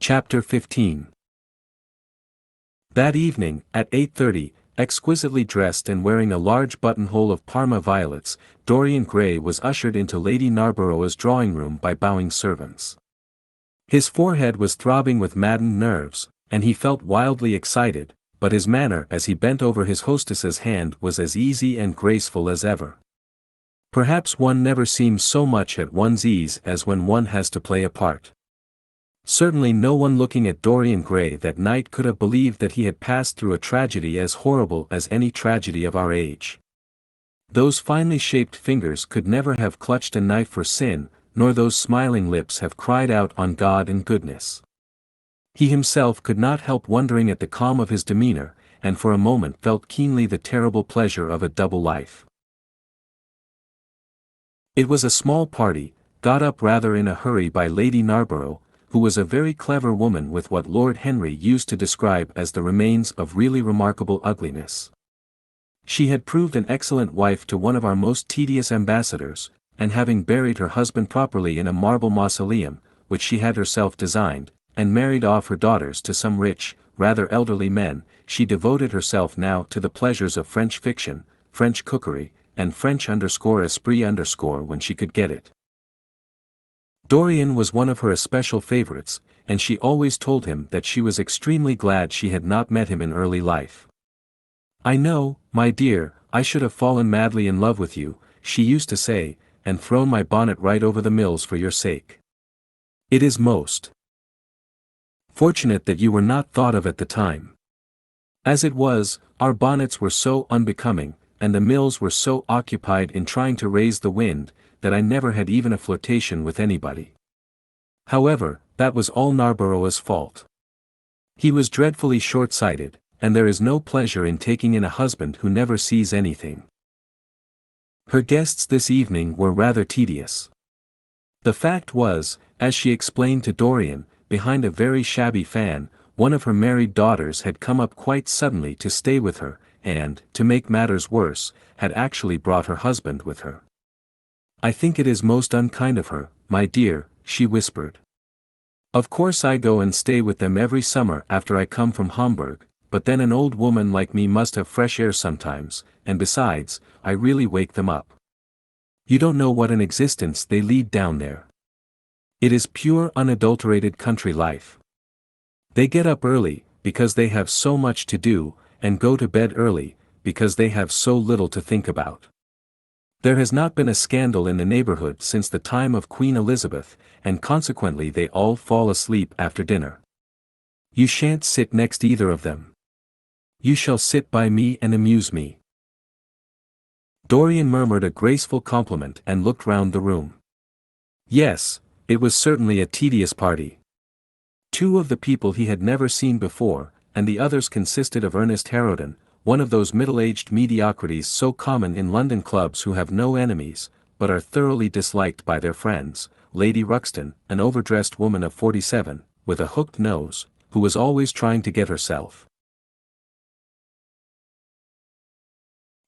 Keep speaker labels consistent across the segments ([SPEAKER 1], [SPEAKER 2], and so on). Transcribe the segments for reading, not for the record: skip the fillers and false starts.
[SPEAKER 1] Chapter 15. That evening, at 8:30, exquisitely dressed and wearing a large buttonhole of Parma violets, Dorian Gray was ushered into Lady Narborough's drawing room by bowing servants. His forehead was throbbing with maddened nerves, and he felt wildly excited, but his manner as he bent over his hostess's hand was as easy and graceful as ever. Perhaps one never seems so much at one's ease as when one has to play a part. Certainly no one looking at Dorian Gray that night could have believed that he had passed through a tragedy as horrible as any tragedy of our age. Those finely shaped fingers could never have clutched a knife for sin, nor those smiling lips have cried out on God and goodness. He himself could not help wondering at the calm of his demeanor, and for a moment felt keenly the terrible pleasure of a double life. It was a small party, got up rather in a hurry by Lady Narborough, who was a very clever woman with what Lord Henry used to describe as the remains of really remarkable ugliness. She had proved an excellent wife to one of our most tedious ambassadors, and having buried her husband properly in a marble mausoleum, which she had herself designed, and married off her daughters to some rich, rather elderly men, she devoted herself now to the pleasures of French fiction, French cookery, and French_esprit_ when she could get it. Dorian was one of her especial favorites, and she always told him that she was extremely glad she had not met him in early life. "I know, my dear, I should have fallen madly in love with you," she used to say, "and thrown my bonnet right over the mills for your sake. It is most fortunate that you were not thought of at the time. As it was, our bonnets were so unbecoming, and the mills were so occupied in trying to raise the wind, that I never had even a flirtation with anybody. However, that was all Narborough's fault. He was dreadfully short-sighted, and there is no pleasure in taking in a husband who never sees anything." Her guests this evening were rather tedious. The fact was, as she explained to Dorian, behind a very shabby fan, one of her married daughters had come up quite suddenly to stay with her, and, to make matters worse, had actually brought her husband with her. "I think it is most unkind of her, my dear," she whispered. "Of course I go and stay with them every summer after I come from Hamburg, but then an old woman like me must have fresh air sometimes, and besides, I really wake them up. You don't know what an existence they lead down there. It is pure unadulterated country life. They get up early, because they have so much to do, and go to bed early, because they have so little to think about. There has not been a scandal in the neighborhood since the time of Queen Elizabeth, and consequently they all fall asleep after dinner. You shan't sit next either of them. You shall sit by me and amuse me." Dorian murmured a graceful compliment and looked round the room. Yes, it was certainly a tedious party. Two of the people he had never seen before, and the others consisted of Ernest Harrowden, one of those middle-aged mediocrities so common in London clubs who have no enemies, but are thoroughly disliked by their friends, Lady Ruxton, an overdressed woman of 47, with a hooked nose, who was always trying to get herself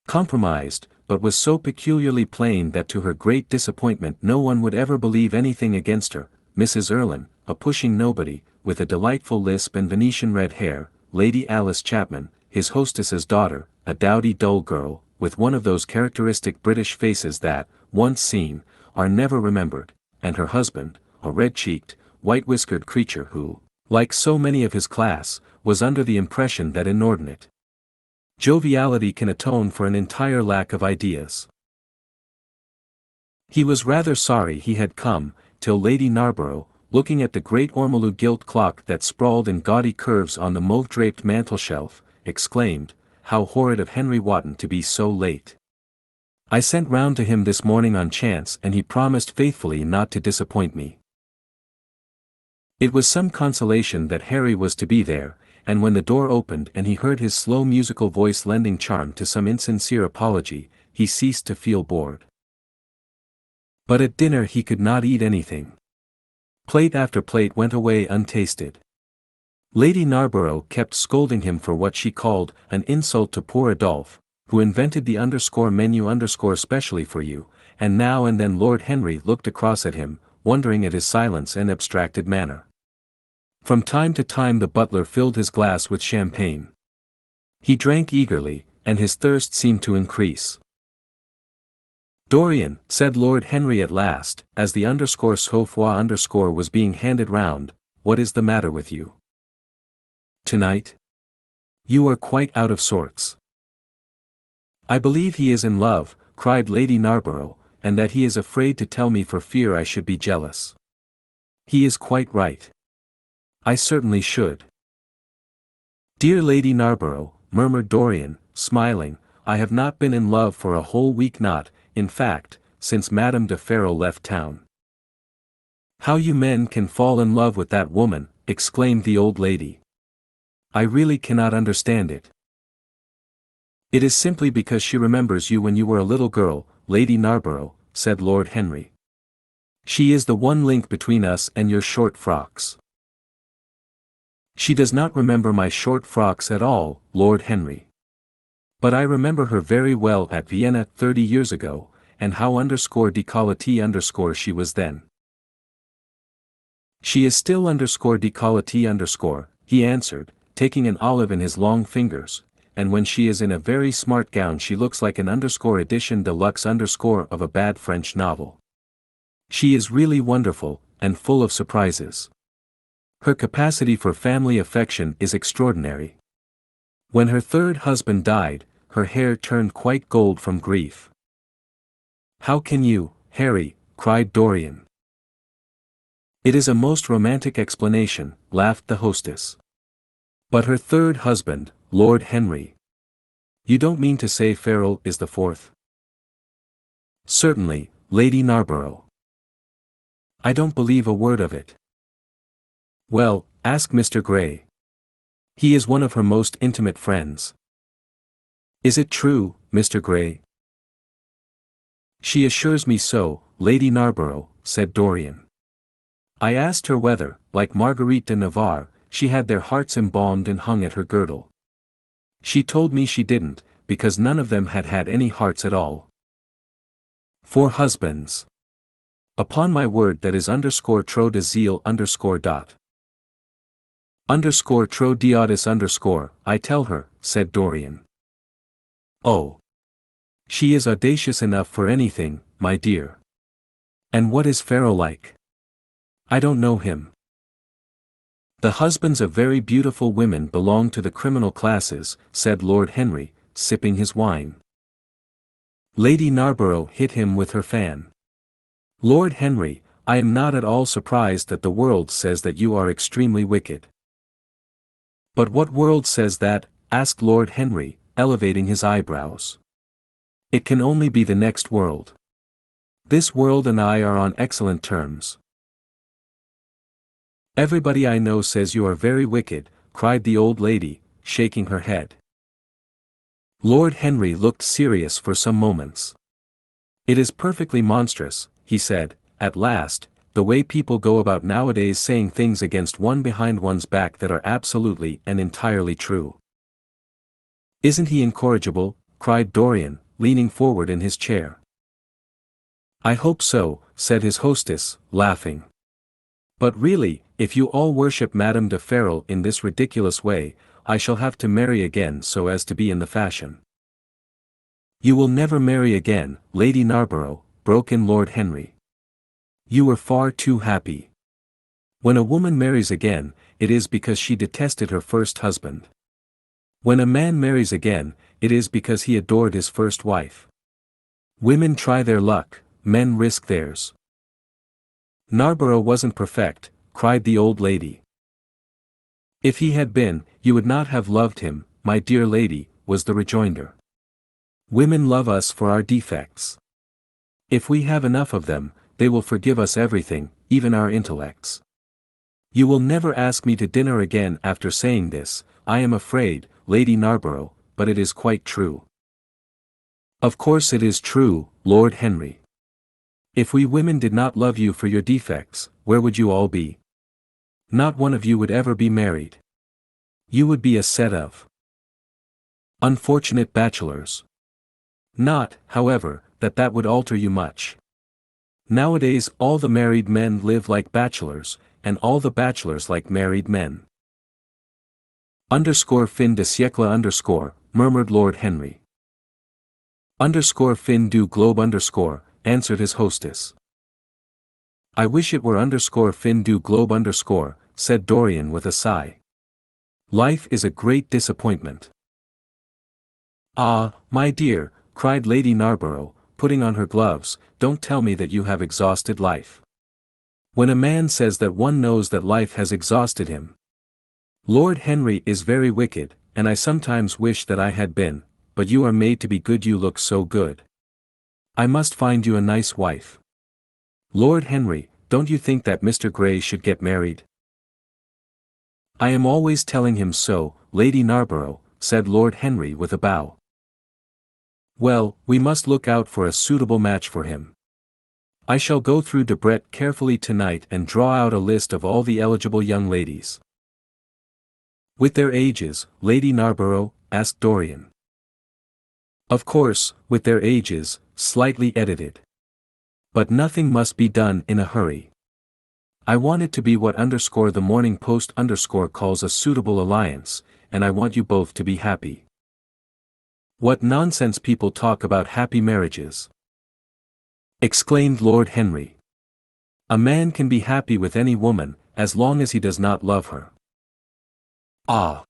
[SPEAKER 1] compromised, but was so peculiarly plain that to her great disappointment no one would ever believe anything against her, Mrs. Erlyn, a pushing nobody, with a delightful lisp and Venetian red hair, Lady Alice Chapman, his hostess's daughter, a dowdy dull girl, with one of those characteristic British faces that, once seen, are never remembered, and her husband, a red-cheeked, white-whiskered creature who, like so many of his class, was under the impression that inordinate joviality can atone for an entire lack of ideas. He was rather sorry he had come, till Lady Narborough, looking at the great ormolu gilt clock that sprawled in gaudy curves on the mauve-draped mantel-shelf, exclaimed, "How horrid of Henry Wotton to be so late. I sent round to him this morning on chance and he promised faithfully not to disappoint me." It was some consolation that Harry was to be there, and when the door opened and he heard his slow musical voice lending charm to some insincere apology, he ceased to feel bored. But at dinner he could not eat anything. Plate after plate went away untasted. Lady Narborough kept scolding him for what she called an insult to poor Adolphe, who invented the _menu_ specially for you, and now and then Lord Henry looked across at him, wondering at his silence and abstracted manner. From time to time the butler filled his glass with champagne. He drank eagerly, and his thirst seemed to increase. "Dorian," said Lord Henry at last, as the _sofa_ was being handed round, "what is the matter with you? Tonight? You are quite out of sorts." "I believe he is in love," cried Lady Narborough, "and that he is afraid to tell me for fear I should be jealous." "He is quite right. I certainly should." "Dear Lady Narborough," murmured Dorian, smiling, "I have not been in love for a whole week, not, in fact, since Madame de Ferrol left town." "How you men can fall in love with that woman," exclaimed the old lady. "I really cannot understand it." "It is simply because she remembers you when you were a little girl, Lady Narborough," said Lord Henry. "She is the one link between us and your short frocks." "She does not remember my short frocks at all, Lord Henry. But I remember her very well at Vienna 30 years ago, and how _décolleté_ she was then." "She is still _décolleté_, he answered, taking an olive in his long fingers, "and when she is in a very smart gown she looks like an _edition de luxe_ of a bad French novel. She is really wonderful, and full of surprises. Her capacity for family affection is extraordinary. When her third husband died, her hair turned quite gold from grief." "How can you, Harry?" cried Dorian. "It is a most romantic explanation," laughed the hostess. "But her third husband, Lord Henry. You don't mean to say Ferrol is the fourth?" "Certainly, Lady Narborough. I don't believe a word of it." "Well, ask Mr. Gray. He is one of her most intimate friends." "Is it true, Mr. Gray?" "She assures me so, Lady Narborough," said Dorian. "I asked her whether, like Marguerite de Navarre, she had their hearts embalmed and hung at her girdle. She told me she didn't, because none of them had had any hearts at all. 4 husbands. Upon my word that is _trop de zeal _. _trop d'audace I tell her," said Dorian. "Oh. She is audacious enough for anything, my dear. And what is Ferrol like?" "I don't know him." "The husbands of very beautiful women belong to the criminal classes," said Lord Henry, sipping his wine. Lady Narborough hit him with her fan. "Lord Henry, I am not at all surprised that the world says that you are extremely wicked." "But what world says that?" asked Lord Henry, elevating his eyebrows. "It can only be the next world. This world and I are on excellent terms." "Everybody I know says you are very wicked," cried the old lady, shaking her head. Lord Henry looked serious for some moments. "It is perfectly monstrous," he said, at last, "the way people go about nowadays saying things against one behind one's back that are absolutely and entirely true." "Isn't he incorrigible?" cried Dorian, leaning forward in his chair. "I hope so," said his hostess, laughing. "But really, if you all worship Madame de Ferrol in this ridiculous way, I shall have to marry again so as to be in the fashion." "You will never marry again, Lady Narborough," broke in Lord Henry. "You were far too happy. When a woman marries again, it is because she detested her first husband. When a man marries again, it is because he adored his first wife. Women try their luck, men risk theirs." "Narborough wasn't perfect," cried the old lady. "If he had been, you would not have loved him, my dear lady," was the rejoinder. "Women love us for our defects. If we have enough of them, they will forgive us everything, even our intellects. You will never ask me to dinner again after saying this, I am afraid, Lady Narborough, but it is quite true." "Of course it is true, Lord Henry. If we women did not love you for your defects, where would you all be? Not one of you would ever be married. You would be a set of unfortunate bachelors. Not, however, that would alter you much. Nowadays all the married men live like bachelors, and all the bachelors like married men. Fin de siècle murmured Lord Henry. Fin du globe answered his hostess. I wish it were fin du globe said Dorian with a sigh. Life is a great disappointment. Ah, my dear, cried Lady Narborough, putting on her gloves, don't tell me that you have exhausted life. When a man says that one knows that life has exhausted him. Lord Henry is very wicked, and I sometimes wish that I had been, but you are made to be good, you look so good. I must find you a nice wife. Lord Henry, don't you think that Mr. Grey should get married? I am always telling him so, Lady Narborough, said Lord Henry with a bow. Well, we must look out for a suitable match for him. I shall go through Debrett carefully tonight and draw out a list of all the eligible young ladies. With their ages, Lady Narborough, asked Dorian. Of course, with their ages, slightly edited. But nothing must be done in a hurry. I want it to be what the Morning Post calls a suitable alliance, and I want you both to be happy. What nonsense people talk about happy marriages! Exclaimed Lord Henry. A man can be happy with any woman, as long as he does not love her. Ah!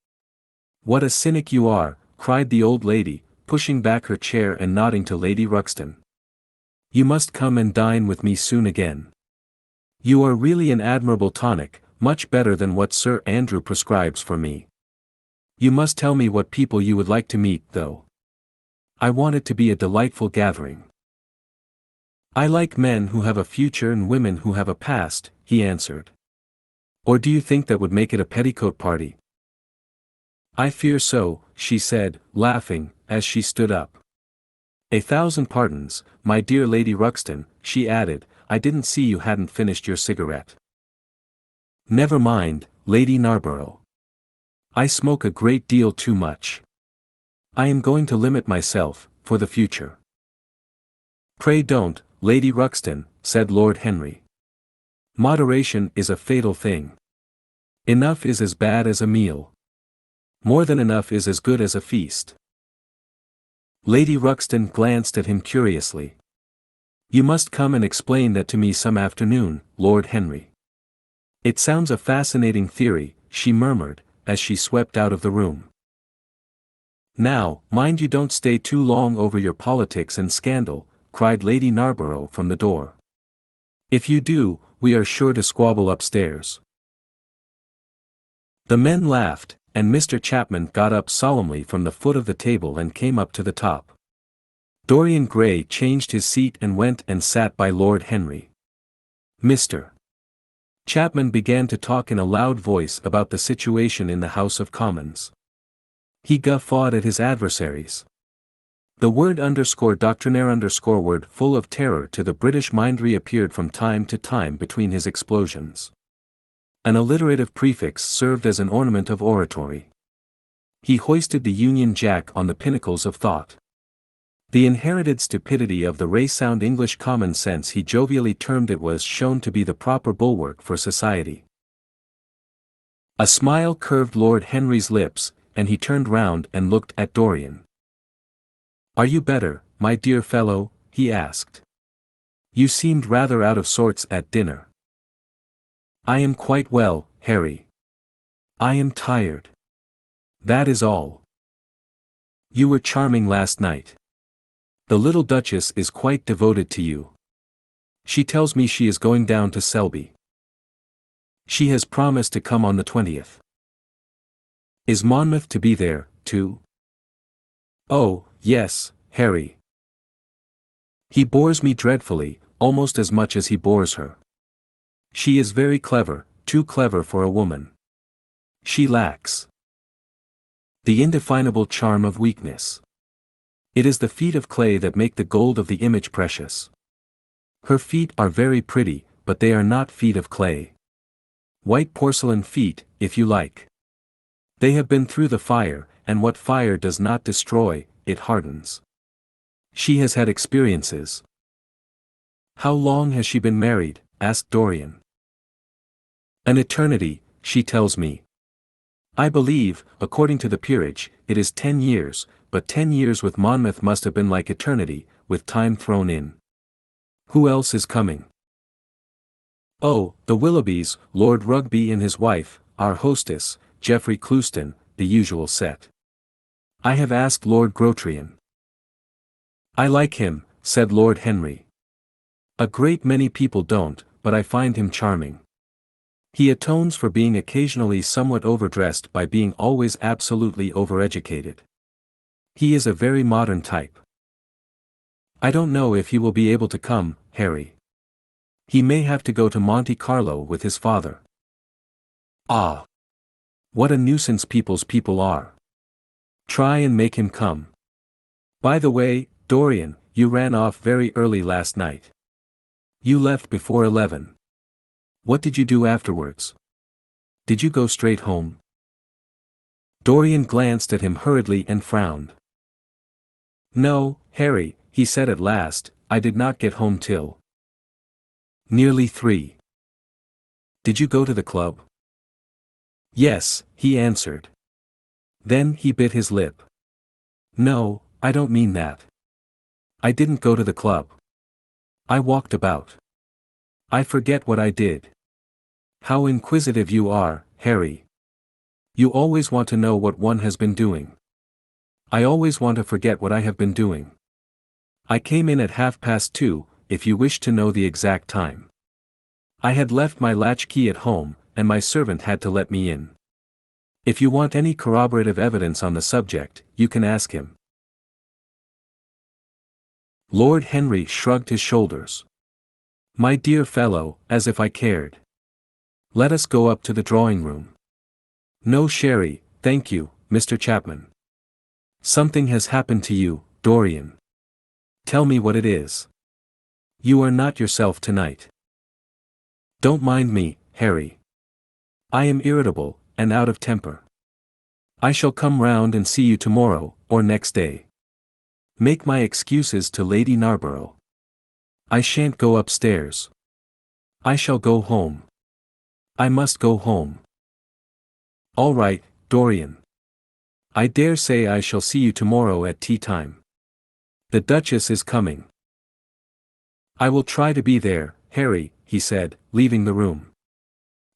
[SPEAKER 1] What a cynic you are, cried the old lady, pushing back her chair and nodding to Lady Ruxton. You must come and dine with me soon again. You are really an admirable tonic, much better than what Sir Andrew prescribes for me. You must tell me what people you would like to meet, though. I want it to be a delightful gathering. I like men who have a future and women who have a past, he answered. Or do you think that would make it a petticoat party? I fear so, she said, laughing, as she stood up. 1,000 pardons, my dear Lady Ruxton, she added, I didn't see you hadn't finished your cigarette. Never mind, Lady Narborough. I smoke a great deal too much. I am going to limit myself, for the future. Pray don't, Lady Ruxton, said Lord Henry. Moderation is a fatal thing. Enough is as bad as a meal. More than enough is as good as a feast. Lady Ruxton glanced at him curiously. You must come and explain that to me some afternoon, Lord Henry. It sounds a fascinating theory, she murmured, as she swept out of the room. Now, mind you don't stay too long over your politics and scandal, cried Lady Narborough from the door. If you do, we are sure to squabble upstairs. The men laughed, and Mr. Chapman got up solemnly from the foot of the table and came up to the top. Dorian Gray changed his seat and went and sat by Lord Henry. Mr. Chapman began to talk in a loud voice about the situation in the House of Commons. He guffawed at his adversaries. The word doctrinaire word full of terror to the British mind reappeared from time to time between his explosions. An alliterative prefix served as an ornament of oratory. He hoisted the Union Jack on the pinnacles of thought. The inherited stupidity of the race-sound English common sense he jovially termed it was shown to be the proper bulwark for society. A smile curved Lord Henry's lips, and he turned round and looked at Dorian. Are you better, my dear fellow? He asked. You seemed rather out of sorts at dinner. I am quite well, Harry. I am tired. That is all. You were charming last night. The little Duchess is quite devoted to you. She tells me she is going down to Selby. She has promised to come on the 20th. Is Monmouth to be there, too? Oh, yes, Harry. He bores me dreadfully, almost as much as he bores her. She is very clever, too clever for a woman. She lacks the indefinable charm of weakness. It is the feet of clay that make the gold of the image precious. Her feet are very pretty, but they are not feet of clay. White porcelain feet, if you like. They have been through the fire, and what fire does not destroy, it hardens. She has had experiences. How long has she been married? Asked Dorian. An eternity, she tells me. I believe, according to the peerage, it is 10 years, but 10 years with Monmouth must have been like eternity, with time thrown in. Who else is coming? Oh, the Willoughbys, Lord Rugby and his wife, our hostess, Geoffrey Clouston, the usual set. I have asked Lord Grotrian. I like him, said Lord Henry. A great many people don't, but I find him charming. He atones for being occasionally somewhat overdressed by being always absolutely overeducated. He is a very modern type. I don't know if he will be able to come, Harry. He may have to go to Monte Carlo with his father. Ah! What a nuisance people's people are. Try and make him come. By the way, Dorian, you ran off very early last night. You left before 11. What did you do afterwards? Did you go straight home? Dorian glanced at him hurriedly and frowned. No, Harry, he said at last, I did not get home till nearly 3. Did you go to the club? Yes, he answered. Then he bit his lip. No, I don't mean that. I didn't go to the club. I walked about. I forget what I did. How inquisitive you are, Harry. You always want to know what one has been doing. I always want to forget what I have been doing. I came in at 2:30, if you wish to know the exact time. I had left my latchkey at home, and my servant had to let me in. If you want any corroborative evidence on the subject, you can ask him. Lord Henry shrugged his shoulders. My dear fellow, as if I cared. Let us go up to the drawing-room. No sherry, thank you, Mr. Chapman. Something has happened to you, Dorian. Tell me what it is. You are not yourself tonight. Don't mind me, Harry. I am irritable, and out of temper. I shall come round and see you tomorrow, or next day. Make my excuses to Lady Narborough. I shan't go upstairs. I shall go home. I must go home. All right, Dorian. I dare say I shall see you tomorrow at tea time. The Duchess is coming. I will try to be there, Harry, he said, leaving the room.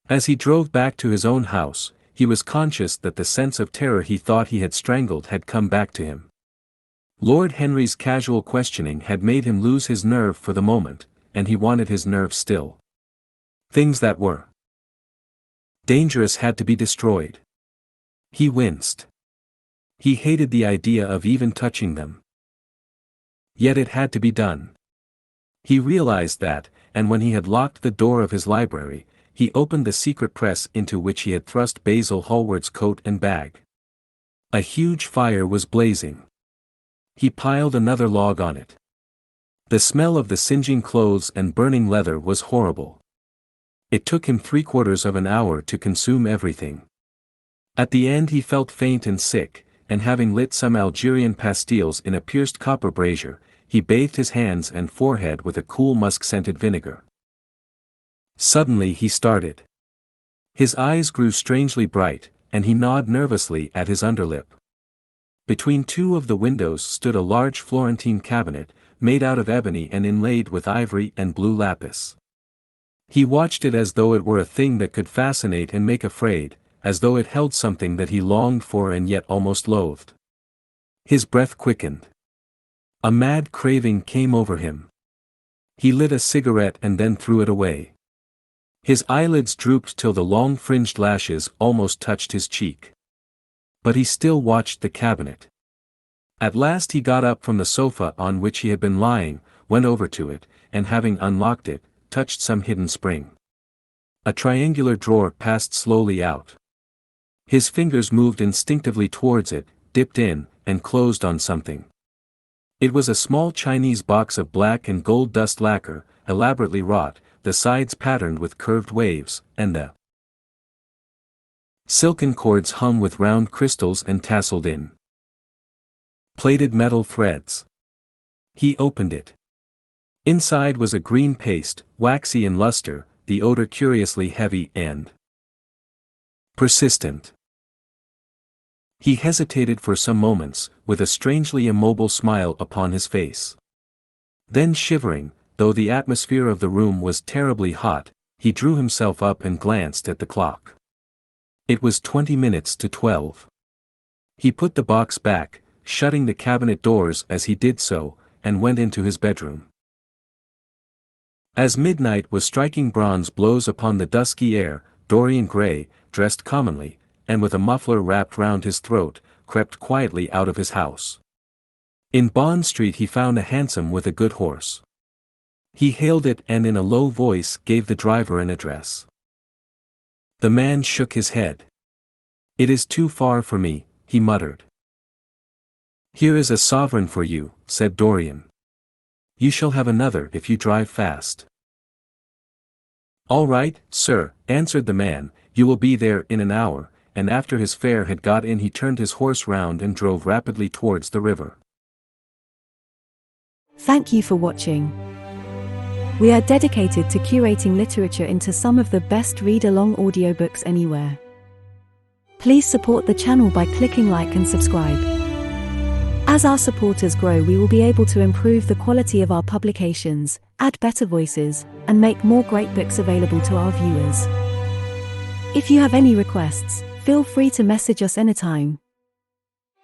[SPEAKER 1] As he drove back to his own house, he was conscious that the sense of terror he thought he had strangled had come back to him. Lord Henry's casual questioning had made him lose his nerve for the moment, and he wanted his nerve still. Things that were dangerous had to be destroyed. He winced. He hated the idea of even touching them. Yet it had to be done. He realized that, and when he had locked the door of his library, he opened the secret press into which he had thrust Basil Hallward's coat and bag. A huge fire was blazing. He piled another log on it. The smell of the singeing clothes and burning leather was horrible. It took him 3/4 of an hour to consume everything. At the end he felt faint and sick, and having lit some Algerian pastilles in a pierced copper brazier, he bathed his hands and forehead with a cool musk-scented vinegar. Suddenly he started. His eyes grew strangely bright, and he gnawed nervously at his underlip. Between two of the windows stood a large Florentine cabinet, made out of ebony and inlaid with ivory and blue lapis. He watched it as though it were a thing that could fascinate and make afraid, as though it held something that he longed for and yet almost loathed. His breath quickened. A mad craving came over him. He lit a cigarette and then threw it away. His eyelids drooped till the long fringed lashes almost touched his cheek. But he still watched the cabinet. At last he got up from the sofa on which he had been lying, went over to it, and having unlocked it, touched some hidden spring. A triangular drawer passed slowly out. His fingers moved instinctively towards it, dipped in, and closed on something. It was a small Chinese box of black and gold dust lacquer, elaborately wrought, the sides patterned with curved waves, and the silken cords hung with round crystals and tasseled in plated metal threads. He opened it. Inside was a green paste, waxy in luster, the odor curiously heavy and Persistent. He hesitated for some moments, with a strangely immobile smile upon his face. Then shivering, though the atmosphere of the room was terribly hot, he drew himself up and glanced at the clock. It was 20 minutes to 12. He put the box back, shutting the cabinet doors as he did so, and went into his bedroom. As midnight was striking bronze blows upon the dusky air, Dorian Gray, dressed commonly, and with a muffler wrapped round his throat, crept quietly out of his house. In Bond Street he found a hansom with a good horse. He hailed it and in a low voice gave the driver an address. The man shook his head. "It is too far for me," he muttered. "Here is a sovereign for you," said Dorian. "You shall have another if you drive fast." "All right, sir," answered the man, "you will be there in an hour," and after his fare had got in he turned his horse round and drove rapidly towards the river.
[SPEAKER 2] Thank you for watching. We are dedicated to curating literature into some of the best read-along audiobooks anywhere. Please support the channel by clicking like and subscribe. As our supporters grow, we will be able to improve the quality of our publications, add better voices, and make more great books available to our viewers. If you have any requests, feel free to message us anytime.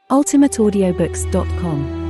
[SPEAKER 2] ultimateaudiobooks.com